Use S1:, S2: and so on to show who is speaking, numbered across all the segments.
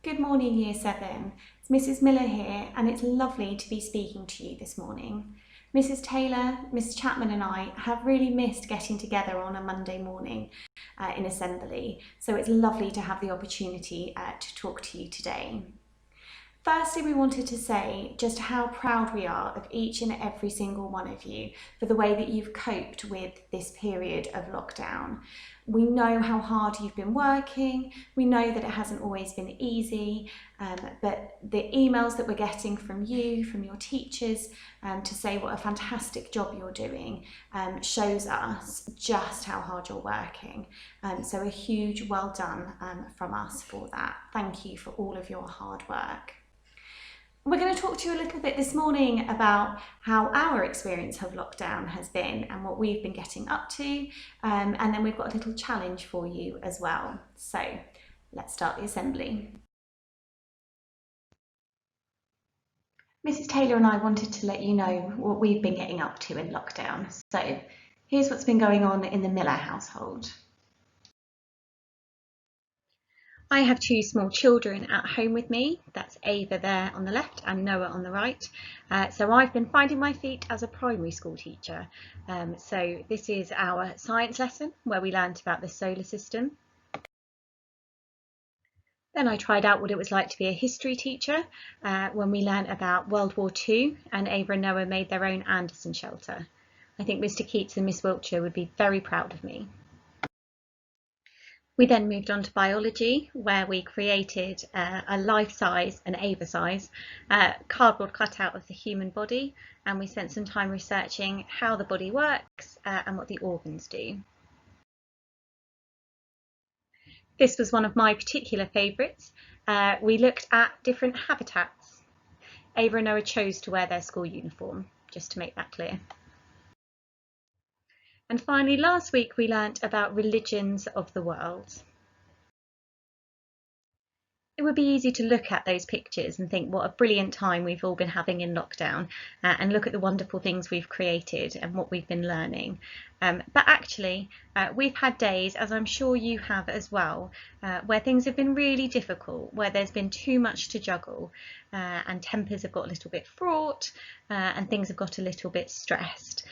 S1: Good morning, Year 7. It's Mrs Miller here, and it's lovely to be speaking to you this morning. Mrs Taylor, Miss Chapman and I have really missed getting together on a Monday morning in assembly, so it's lovely to have the opportunity to talk to you today. Firstly, we wanted to say just how proud we are of each and every single one of you for the way that you've coped with this period of lockdown. We know how hard you've been working, we know that it hasn't always been easy, but the emails that we're getting from you, from your teachers, to say what a fantastic job you're doing shows us just how hard you're working. So a huge well done from us for that. Thank you for all of your hard work. We're going to talk to you a little bit this morning about how our experience of lockdown has been and what we've been getting up to, and then we've got a little challenge for you as well. So let's start the assembly. Mrs Taylor and I wanted to let you know what we've been getting up to in lockdown. So here's what's been going on in the Miller household. I have two small children at home with me. That's Ava there on the left and Noah on the right. So I've been finding my feet as a primary school teacher. So this is our science lesson where we learnt about the solar system. Then I tried out what it was like to be a history teacher when we learnt about World War II, and Ava and Noah made their own Anderson shelter. I think Mr Keats and Miss Wiltshire would be very proud of me. We then moved on to biology, where we created a life-size, an Ava-size, cardboard cutout of the human body, and we spent some time researching how the body works and what the organs do. This was one of my particular favourites. We looked at different habitats. Ava and Noah chose to wear their school uniform, just to make that clear. And finally, last week we learnt about religions of the world. It would be easy to look at those pictures and think what a brilliant time we've all been having in lockdown, and look at the wonderful things we've created and what we've been learning. But actually, we've had days, as I'm sure you have as well, where things have been really difficult, where there's been too much to juggle, and tempers have got a little bit fraught, and things have got a little bit stressed.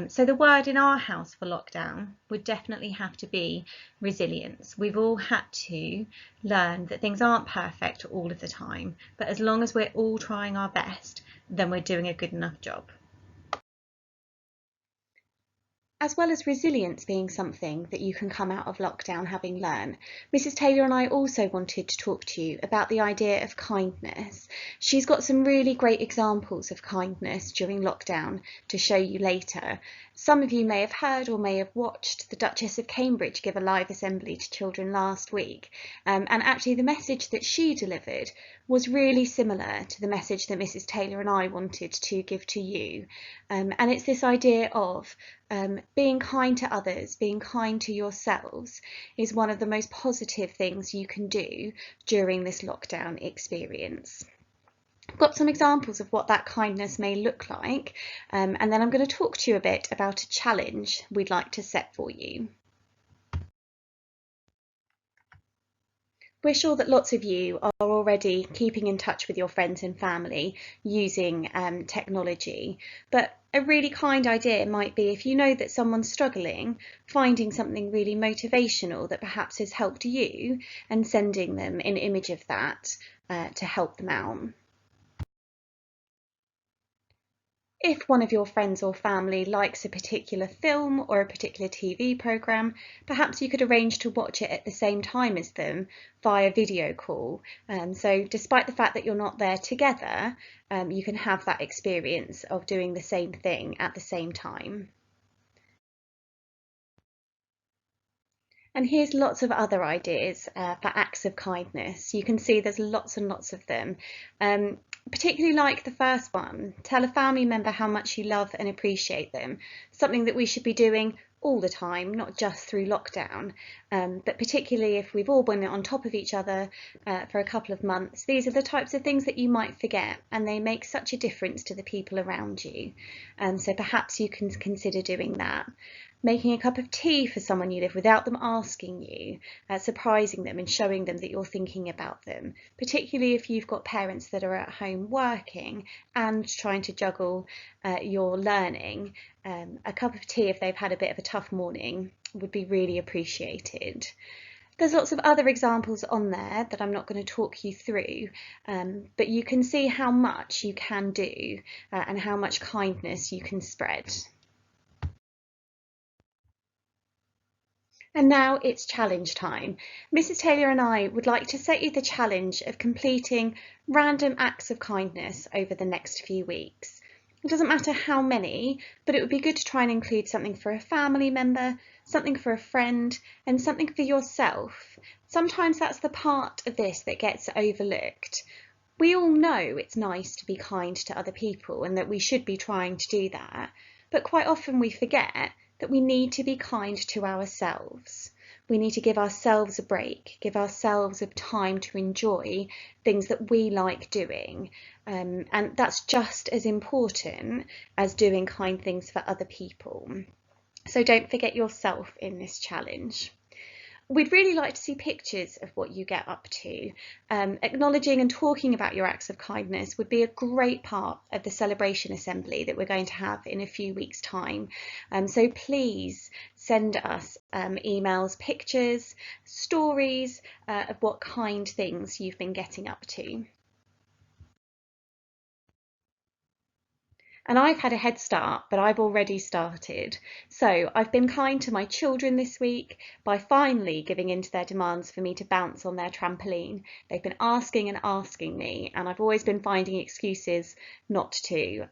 S1: So the word in our house for lockdown would definitely have to be resilience. We've all had to learn that things aren't perfect all of the time, but as long as we're all trying our best, then we're doing a good enough job. As well as resilience being something that you can come out of lockdown having learned, Mrs Taylor and I also wanted to talk to you about the idea of kindness. She's got some really great examples of kindness during lockdown to show you later. Some of you may have heard or may have watched the Duchess of Cambridge give a live assembly to children last week, and actually the message that she delivered was really similar to the message that Mrs Taylor and I wanted to give to you, and it's this idea of being kind to others, being kind to yourselves is one of the most positive things you can do during this lockdown experience. I've got some examples of what that kindness may look like, and then I'm going to talk to you a bit about a challenge we'd like to set for you. We're sure that lots of you are already keeping in touch with your friends and family using technology, but a really kind idea might be, if you know that someone's struggling, finding something really motivational that perhaps has helped you and sending them an image of that to help them out. If one of your friends or family likes a particular film or a particular TV programme, perhaps you could arrange to watch it at the same time as them via video call. So despite the fact that you're not there together, you can have that experience of doing the same thing at the same time. And here's lots of other ideas for acts of kindness. You can see there's lots and lots of them. Particularly like the first one, tell a family member how much you love and appreciate them, something that we should be doing all the time, not just through lockdown. but particularly if we've all been on top of each other for a couple of months, these are the types of things that you might forget, and they make such a difference to the people around you. So perhaps you can consider doing that. Making a cup of tea for someone you live without them asking you, surprising them and showing them that you're thinking about them, particularly if you've got parents that are at home working and trying to juggle your learning. A cup of tea if they've had a bit of a tough morning would be really appreciated. There's lots of other examples on there that I'm not going to talk you through, but you can see how much you can do and how much kindness you can spread. And now it's challenge time. Mrs Taylor and I would like to set you the challenge of completing random acts of kindness over the next few weeks. It doesn't matter how many, but it would be good to try and include something for a family member, something for a friend, and something for yourself. Sometimes that's the part of this that gets overlooked. We all know it's nice to be kind to other people and that we should be trying to do that, but quite often we forget that we need to be kind to ourselves. We need to give ourselves a break, give ourselves a time to enjoy things that we like doing. And that's just as important as doing kind things for other people. So don't forget yourself in this challenge. We'd really like to see pictures of what you get up to. Acknowledging and talking about your acts of kindness would be a great part of the celebration assembly that we're going to have in a few weeks' time. So please send us emails, pictures, stories of what kind things you've been getting up to. And I've had a head start, but I've already started. So I've been kind to my children this week by finally giving in to their demands for me to bounce on their trampoline. They've been asking and asking me, and I've always been finding excuses not to,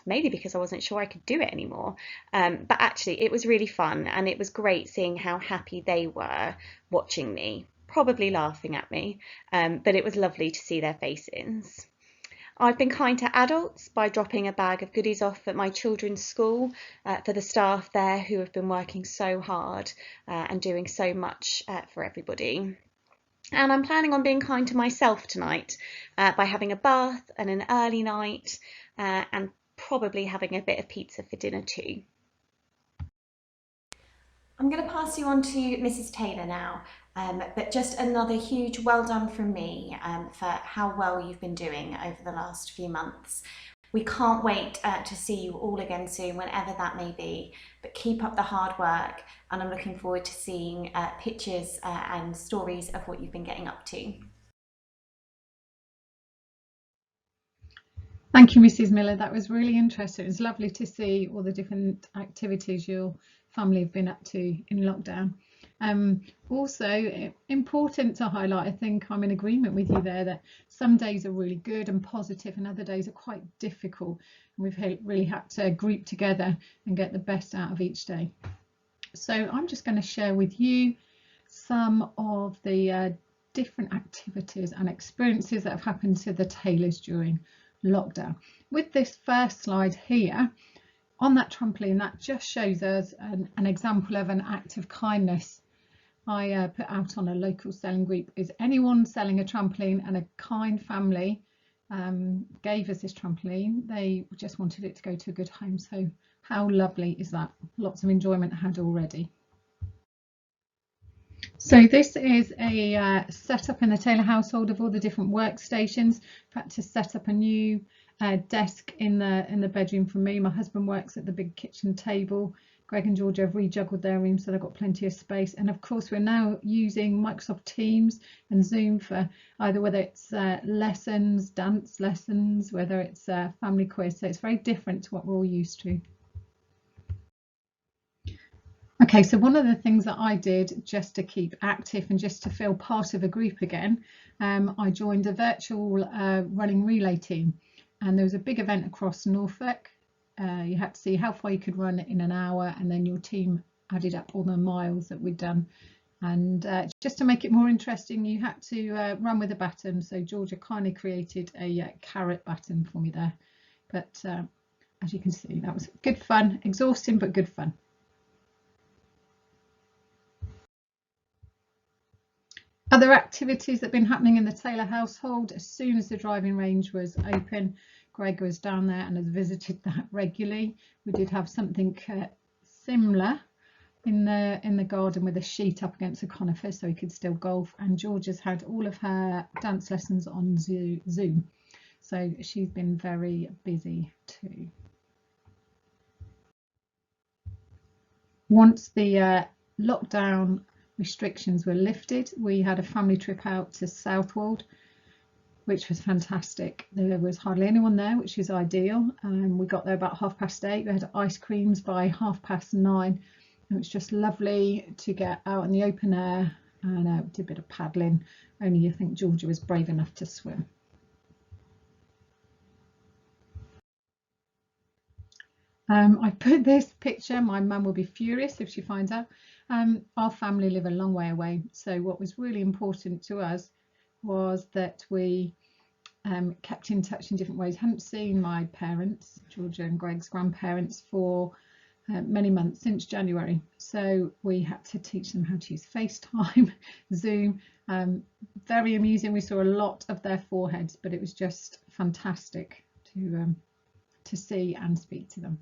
S1: maybe because I wasn't sure I could do it anymore. But actually it was really fun, and it was great seeing how happy they were watching me, probably laughing at me, but it was lovely to see their faces. I've been kind to adults by dropping a bag of goodies off at my children's school for the staff there who have been working so hard and doing so much for everybody. And I'm planning on being kind to myself tonight by having a bath and an early night and probably having a bit of pizza for dinner too. I'm going to pass you on to Mrs Taylor now, but just another huge well done from me for how well you've been doing over the last few months. We can't wait to see you all again soon, whenever that may be, but keep up the hard work, and I'm looking forward to seeing pictures and stories of what you've been getting up to.
S2: Thank you, Mrs Miller. That was really interesting. It was lovely to see all the different activities your family have been up to in lockdown. Also important to highlight, I think I'm in agreement with you there, that some days are really good and positive and other days are quite difficult. And we've really had to group together and get the best out of each day. So I'm just going to share with you some of the different activities and experiences that have happened to the Taylors during lockdown. With this first slide here on that trampoline, that just shows us an example of an act of kindness I put out on a local selling group. Is anyone selling a trampoline? And a kind family gave us this trampoline. They just wanted it to go to a good home. So how lovely is that? Lots of enjoyment had already. So this is a setup in the Taylor household of all the different workstations. I've had to set up a new desk in the bedroom for me. My husband works at the big kitchen table. Greg and Georgia have rejuggled their rooms, so they've got plenty of space. And of course, we're now using Microsoft Teams and Zoom for either whether it's lessons, dance lessons, whether it's family quiz. So it's very different to what we're all used to. Okay, so one of the things that I did just to keep active and just to feel part of a group again, I joined a virtual running relay team, and there was a big event across Norfolk. You had to see how far you could run in an hour, and then your team added up all the miles that we'd done. And just to make it more interesting, you had to run with a baton. So Georgia kindly created a carrot baton for me there. But as you can see, that was good fun, exhausting, but good fun. Other activities that have been happening in the Taylor household: as soon as the driving range was open, Greg was down there and has visited that regularly. We did have something similar in the garden with a sheet up against a conifer so he could still golf, and George has had all of her dance lessons on Zoom, so she's been very busy too. Once the lockdown restrictions were lifted, we had a family trip out to Southwold, which was fantastic. There was hardly anyone there, which is ideal. We got there about 8:30. We had ice creams by 9:30. It was just lovely to get out in the open air, and did a bit of paddling. Only I think Georgia was brave enough to swim. I put this picture, my mum will be furious if she finds out. Our family live a long way away, so what was really important to us was that we kept in touch in different ways. Hadn't seen my parents, Georgia and Greg's grandparents, for many months, since January, so we had to teach them how to use FaceTime, Zoom. Very amusing. We saw a lot of their foreheads, but it was just fantastic to see and speak to them.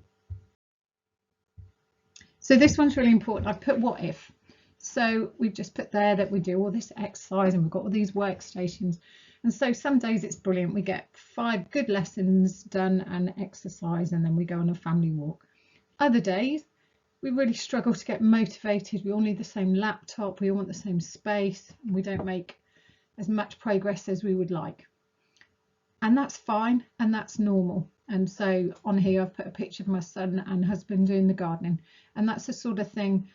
S2: So this one's really important. I've put what if. So we've just put there that we do all this exercise and we've got all these workstations, and so some days it's brilliant, we get 5 good lessons done and exercise, and then we go on a family walk. Other days we really struggle to get motivated. We all need the same laptop, we all want the same space, and we don't make as much progress as we would like, and that's fine and that's normal. And so on here I've put a picture of my son and husband doing the gardening, and that's the sort of thing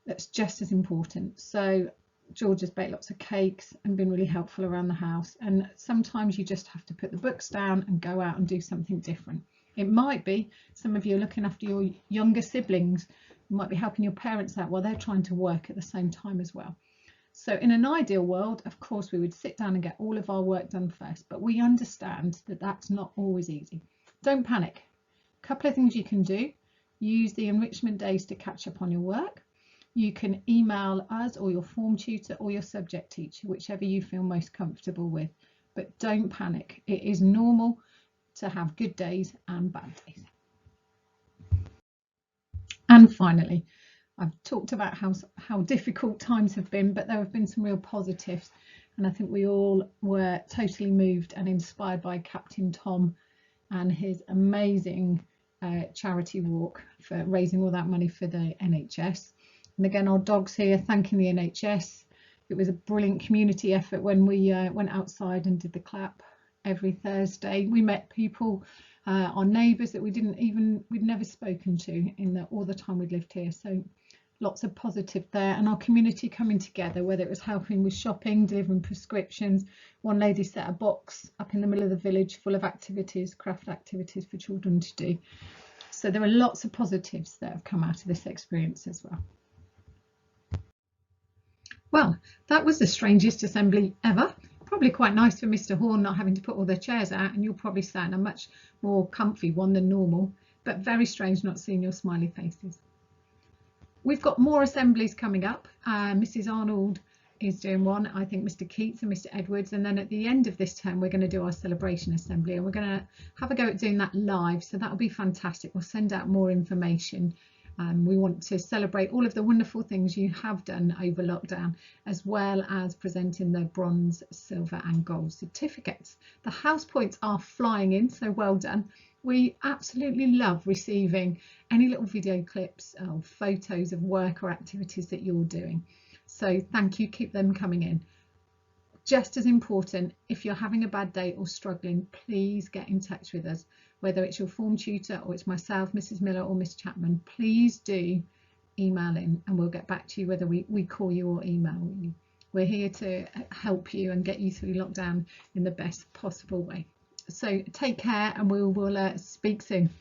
S2: that's just as important. So George has baked lots of cakes and been really helpful around the house, and sometimes you just have to put the books down and go out and do something different. It might be some of you are looking after your younger siblings, you might be helping your parents out while they're trying to work at the same time as well. So in an ideal world, of course, we would sit down and get all of our work done first, but we understand that that's not always easy. Don't panic. A couple of things you can do: use the enrichment days to catch up on your work. You can email us or your form tutor or your subject teacher, whichever you feel most comfortable with, but don't panic. It is normal to have good days and bad days. And finally, I've talked about how difficult times have been, but there have been some real positives, and I think we all were totally moved and inspired by Captain Tom and his amazing charity walk for raising all that money for the NHS. And again, our dog's here thanking the NHS. It was a brilliant community effort when we went outside and did the clap every Thursday. We met people, our neighbours that we'd never spoken to in all the time we'd lived here. So lots of positive there, and our community coming together, whether it was helping with shopping, delivering prescriptions. One lady set a box up in the middle of the village full of activities, craft activities for children to do. So there are lots of positives that have come out of this experience as well. Well, that was the strangest assembly ever. Probably quite nice for Mr. Horn not having to put all the chairs out, and you'll probably sat in a much more comfy one than normal, but very strange not seeing your smiley faces. We've got more assemblies coming up. Mrs. Arnold is doing one, I think Mr. Keats and Mr. Edwards, and then at the end of this term we're going to do our celebration assembly, and we're going to have a go at doing that live, so that'll be fantastic. We'll send out more information. We want to celebrate all of the wonderful things you have done over lockdown, as well as presenting the bronze, silver and gold certificates. The house points are flying in, so well done. We absolutely love receiving any little video clips or photos of work or activities that you're doing. So thank you, keep them coming in. Just as important, if you're having a bad day or struggling, please get in touch with us. Whether it's your form tutor or it's myself, Mrs. Miller or Miss Chapman, please do email in and we'll get back to you whether we call you or email you. We're here to help you and get you through lockdown in the best possible way. So take care, and we will speak soon.